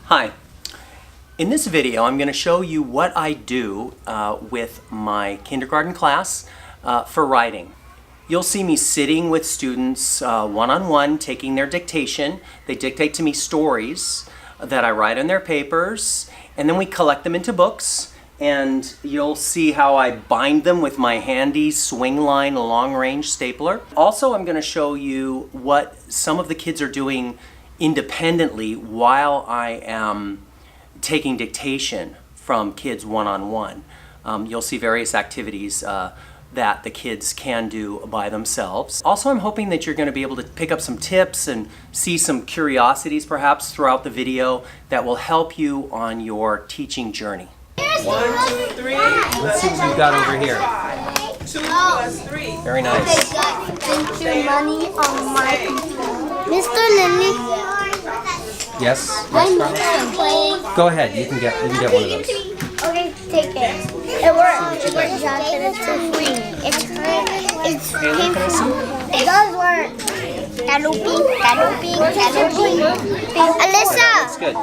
Hi. In this video, I'm going to show you what I do with my kindergarten class for writing. You'll see me sitting with students one-on-one, taking their dictation. They dictate to me stories that I write on their papers, and then we collect them into books, and you'll see how I bind them with my handy Swingline long-range stapler. Also, I'm going to show you what some of the kids are doing independently while I am taking dictation from kids one-on-one. You'll see various activities that the kids can do by themselves. Also, I'm hoping that you're going to be able to pick up some tips and see some curiosities perhaps throughout the video that will help you on your teaching journey. 1, 2, 3. Let's see what we've got over here. 2 plus 3. Very nice. Thank you, money on my computer. Mr. Linley. Yes? I need to play. Go ahead. You can get one of those. Okay, take it. It works, Jack, and it's for free. It's Haley, can I see? It does work. Calliope. Alyssa. That's good.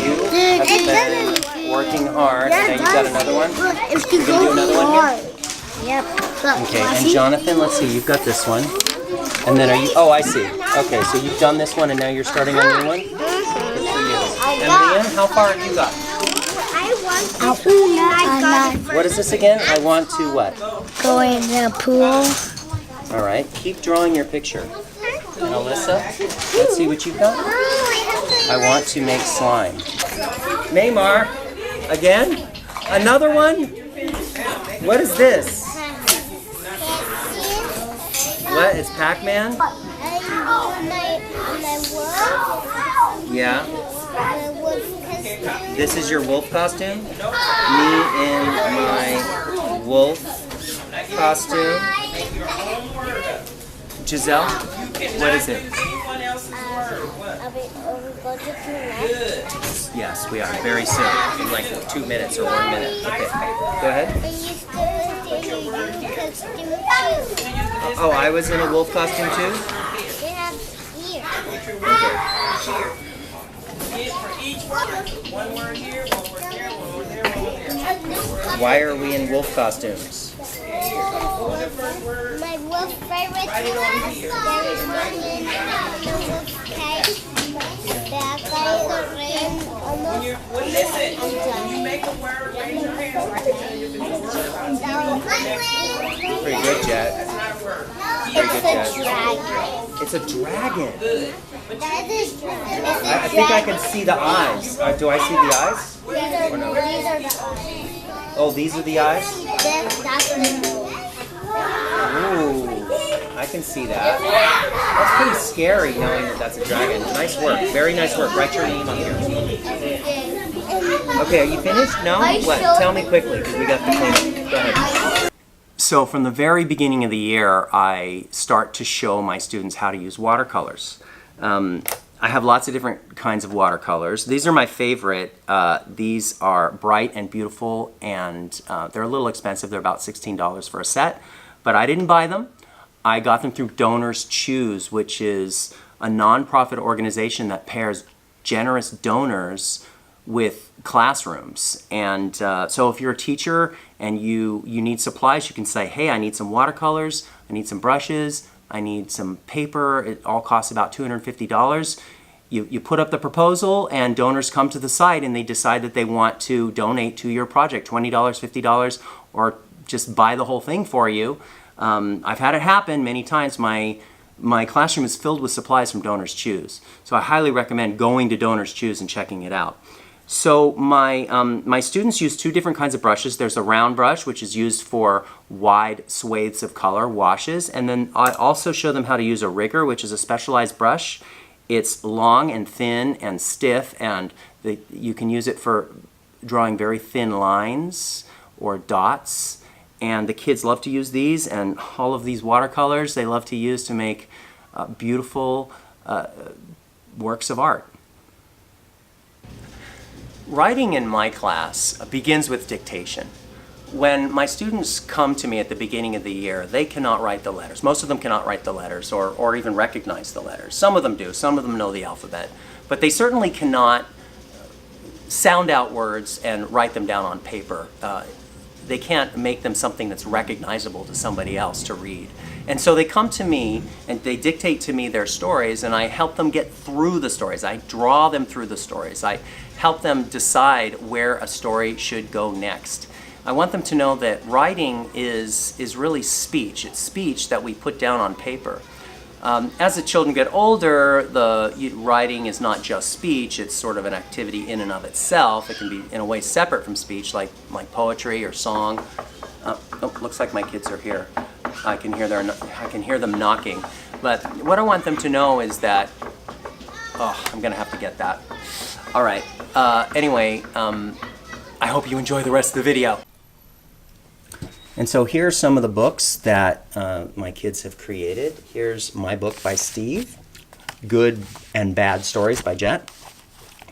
You have been working hard, and now you've got another one. If you You can do another one here? Yep. Okay, and Jonathan, let's see, you've got this one. And then are you, oh, I see. Okay, so you've done this one and now you're starting a new one? Good for you. And Leanne, how far have you got? What is this again? I want to what? Go in the pool. All right, keep drawing your picture. And Alyssa, let's see what you've got. I want to make slime. Maymar, again? Another one? What is this? What? It's Pac-Man? Yeah. This is your wolf costume? Me in my wolf costume. Giselle, what is it? Yes, we are. Very soon. In like 2 minutes or 1 minute. Okay. Go ahead. Oh, I was in a wolf costume too? Why are we in wolf costumes? My wolf favorite class, there is one in that guy is a rain almost. Listen, when you make a word, raise your hand. Pretty good, Jet. It's a dragon. It's a dragon. That is a dragon. I think I can see the eyes. Do I see the eyes? These are the eyes. Oh, these are the eyes? That's the nose. Ooh, I can see that. That's pretty scary knowing that that's a dragon. Nice work. Very nice work. Write your name on here. Okay, are you finished? No? What? Tell me quickly because we got the clean. Go ahead. So from the very beginning of the year, I start to show my students how to use watercolors. I have lots of different kinds of watercolors. These are my favorite. These are bright and beautiful, and they're a little expensive. They're about $16 for a set, but I didn't buy them. I got them through Donors Choose, which is a nonprofit organization that pairs generous donors with classrooms. And so if you're a teacher and you need supplies, you can say, hey, I need some watercolors, I need some brushes, I need some paper. It all costs about $250. You put up the proposal and donors come to the site and they decide that they want to donate to your project, $20, $50, or just buy the whole thing for you. I've had it happen many times. My classroom is filled with supplies from Donors Choose. So I highly recommend going to Donors Choose and checking it out. So my students use two different kinds of brushes. There's a round brush, which is used for wide swathes of color, washes, and then I also show them how to use a rigger, which is a specialized brush. It's long and thin and stiff, and you can use it for drawing very thin lines or dots, and the kids love to use these, and all of these watercolors they love to use to make beautiful works of art. Writing in my class begins with dictation. When my students come to me at the beginning of the year, they cannot write the letters. Most of them cannot write the letters or even recognize the letters. Some of them do. Some of them know the alphabet. but they certainly cannot sound out words and write them down on paper. They can't make them something that's recognizable to somebody else to read. And so they come to me and they dictate to me their stories, and I help them get through the stories. I draw them through the stories. I help them decide where a story should go next. I want them to know that writing is really speech. It's speech that we put down on paper. As the children get older, writing is not just speech. It's sort of an activity in and of itself. It can be in a way separate from speech, like poetry or song. Oh, looks like my kids are here. I can hear them knocking. But what I want them to know is that, I'm gonna have to get that. All right. Anyway, I hope you enjoy the rest of the video. And so here are some of the books that my kids have created. Here's my book by Steve, Good and Bad Stories by Jet,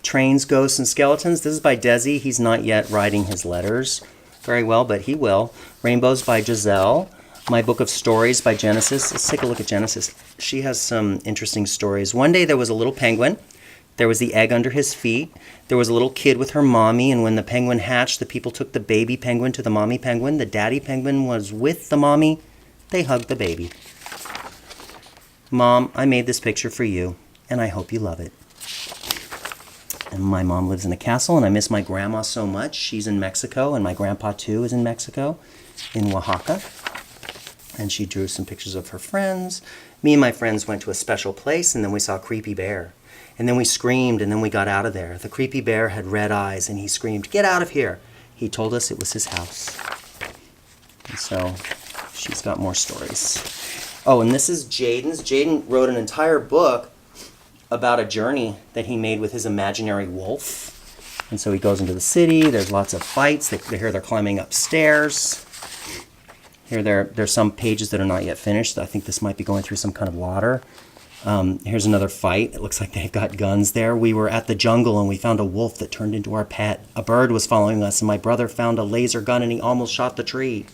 Trains, Ghosts, and Skeletons. This is by Desi. He's not yet writing his letters very well, but he will. Rainbows by Giselle, my book of stories by Genesis. Let's take a look at Genesis. She has some interesting stories. One day there was a little penguin. There was the egg under his feet. There was a little kid with her mommy, and when the penguin hatched, the people took the baby penguin to the mommy penguin. The daddy penguin was with the mommy. They hugged the baby. Mom, I made this picture for you, and I hope you love it. And my mom lives in a castle, and I miss my grandma so much. She's in Mexico, and my grandpa, too, is in Mexico, in Oaxaca. And she drew some pictures of her friends. Me and my friends went to a special place, and then we saw a creepy bear. And then we screamed, and then we got out of there. The creepy bear had red eyes, and he screamed, "Get out of here!" He told us it was his house. And so she's got more stories. Oh, and this is Jaden's. Jaden wrote an entire book about a journey that he made with his imaginary wolf. And so he goes into the city. There's lots of fights. They hear they're climbing upstairs. Here there's some pages that are not yet finished. I think this might be going through some kind of water. Here's another fight. It looks like they've got guns there. We were at the jungle and we found a wolf that turned into our pet. A bird was following us and my brother found a laser gun and he almost shot the tree.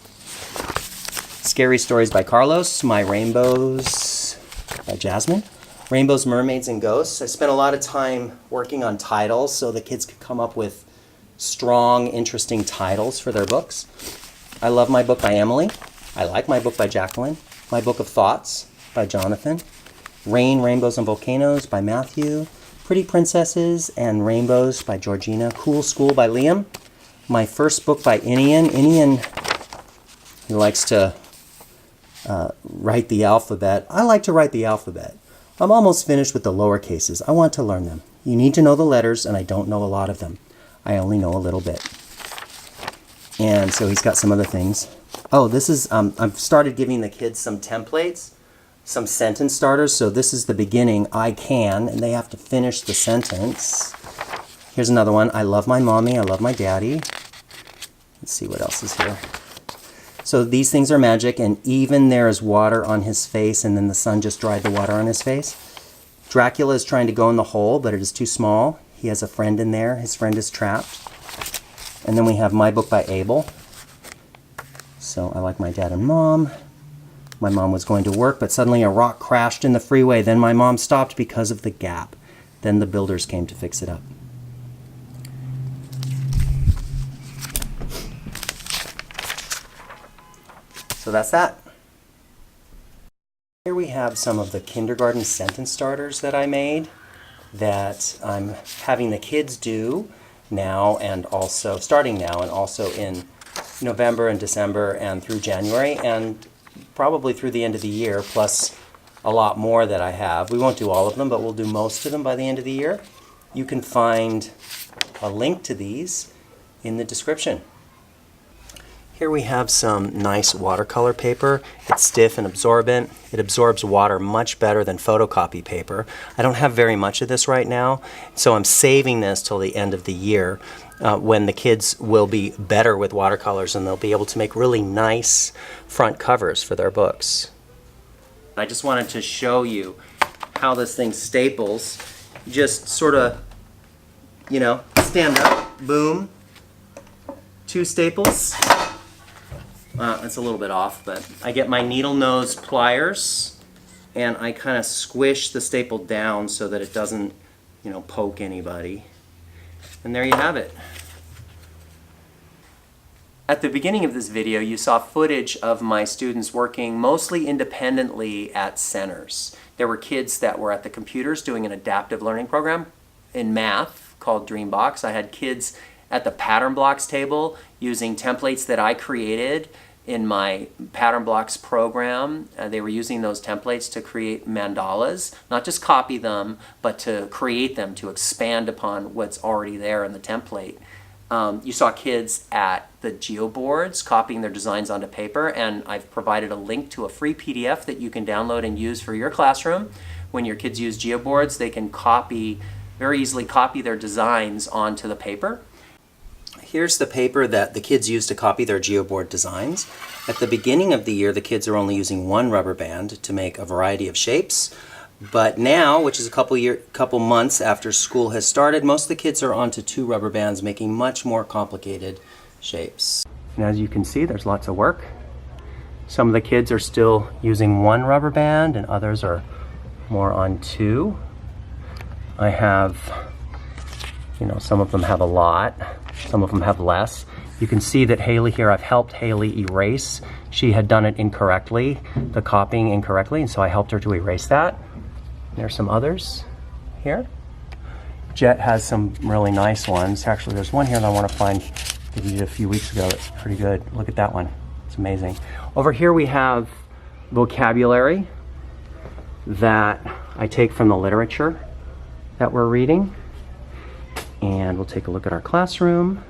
Scary Stories by Carlos. My Rainbows by Jasmine. Rainbows, Mermaids, and Ghosts. I spent a lot of time working on titles so the kids could come up with strong, interesting titles for their books. I love my book by Emily. I like my book by Jacqueline. My Book of Thoughts by Jonathan. Rain, Rainbows, and Volcanoes by Matthew. Pretty Princesses and Rainbows by Georgina. Cool School by Liam. My first book by Inian. Inian, he likes to write the alphabet. I like to write the alphabet. I'm almost finished with the lower cases. I want to learn them. You need to know the letters, and I don't know a lot of them. I only know a little bit. And so he's got some other things. Oh, this is, I've started giving the kids some templates. Some sentence starters. So this is the beginning, I can, and they have to finish the sentence. Here's another one. I love my mommy. I love my daddy. Let's see what else is here. So these things are magic, and even there is water on his face, and then the sun just dried the water on his face. Dracula is trying to go in the hole, but it is too small. He has a friend in there. His friend is trapped. And then we have my book by Abel. So I like my dad and mom. My mom was going to work, but suddenly a rock crashed in the freeway. Then my mom stopped because of the gap. Then the builders came to fix it up. So that's that. Here we have some of the kindergarten sentence starters that I made that I'm having the kids do now and also starting now and also in November and December and through January and probably through the end of the year, plus a lot more that I have. We won't do all of them, but we'll do most of them by the end of the year. You can find a link to these in the description. Here we have some nice watercolor paper. It's stiff and absorbent. It absorbs water much better than photocopy paper. I don't have very much of this right now, so I'm saving this till the end of the year when the kids will be better with watercolors and they'll be able to make really nice front covers for their books. I just wanted to show you how this thing staples. Just sort of, you know, stand up, boom, 2 staples. It's a little bit off, but I get my needle nose pliers and I kind of squish the staple down so that it doesn't poke anybody. And there you have it. At the beginning of this video, you saw footage of my students working mostly independently at centers. There were kids that were at the computers doing an adaptive learning program in math called Dreambox. I had kids at the pattern blocks table using templates that I created in my pattern blocks program. They were using those templates to create mandalas, not just copy them, but to create them, to expand upon what's already there in the template. You saw kids at the Geoboards copying their designs onto paper, and I've provided a link to a free PDF that you can download and use for your classroom. When your kids use Geoboards, they can very easily copy their designs onto the paper. Here's the paper that the kids use to copy their Geoboard designs. At the beginning of the year, the kids are only using one rubber band to make a variety of shapes. But now, which is a couple months after school has started, most of the kids are onto 2 rubber bands, making much more complicated shapes. And as you can see, there's lots of work. Some of the kids are still using 1 rubber band, and others are more on 2. I have, some of them have a lot, some of them have less. You can see that Haley here, I've helped Haley erase. She had done it incorrectly, the copying incorrectly, and so I helped her to erase that. There's some others here. Jet has some really nice ones. Actually, there's one here that I want to find that he did a few weeks ago that's pretty good. Look at that one. It's amazing. Over here we have vocabulary that I take from the literature that we're reading. And we'll take a look at our classroom.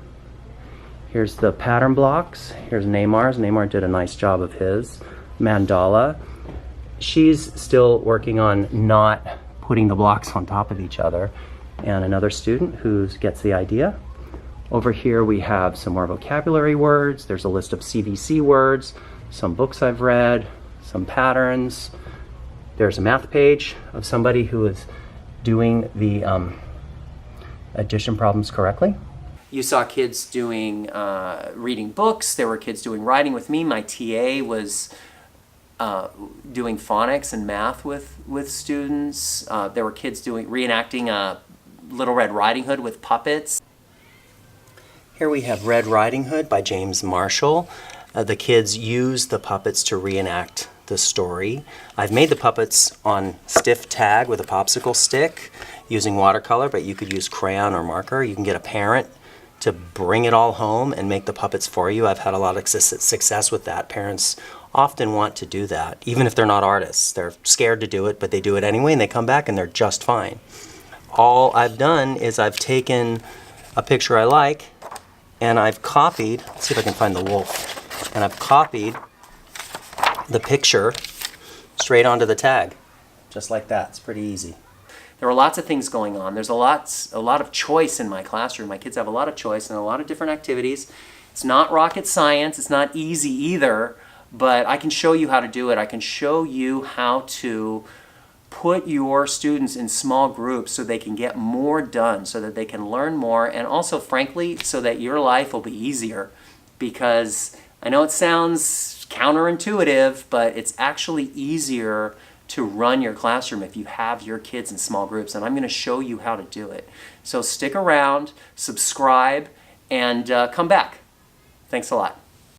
Here's the pattern blocks. Here's Neymar's. Neymar did a nice job of his. Mandala. She's still working on not putting the blocks on top of each other. And another student who gets the idea. Over here we have some more vocabulary words. There's a list of CVC words, some books I've read, some patterns. There's a math page of somebody who is doing the addition problems correctly. You saw kids doing reading books. There were kids doing writing with me. My TA was doing phonics and math with students. There were kids reenacting Little Red Riding Hood with puppets. Here we have Red Riding Hood by James Marshall. The kids use the puppets to reenact the story. I've made the puppets on stiff tag with a popsicle stick using watercolor, but you could use crayon or marker. You can get a parent to bring it all home and make the puppets for you. I've had a lot of success with that. Parents often want to do that, even if they're not artists. They're scared to do it, but they do it anyway, and they come back and they're just fine. All I've done is I've taken a picture I like and I've copied, let's see if I can find the wolf, and I've copied the picture straight onto the tag, just like that. It's pretty easy. There are lots of things going on. There's a lot of choice in my classroom. My kids have a lot of choice and a lot of different activities. It's not rocket science. It's not easy either, but I can show you how to do it. I can show you how to put your students in small groups so they can get more done, so that they can learn more, and also, frankly, so that your life will be easier. Because I know it sounds counterintuitive, but it's actually easier to run your classroom if you have your kids in small groups, and I'm going to show you how to do it. So stick around, subscribe, and come back. Thanks a lot.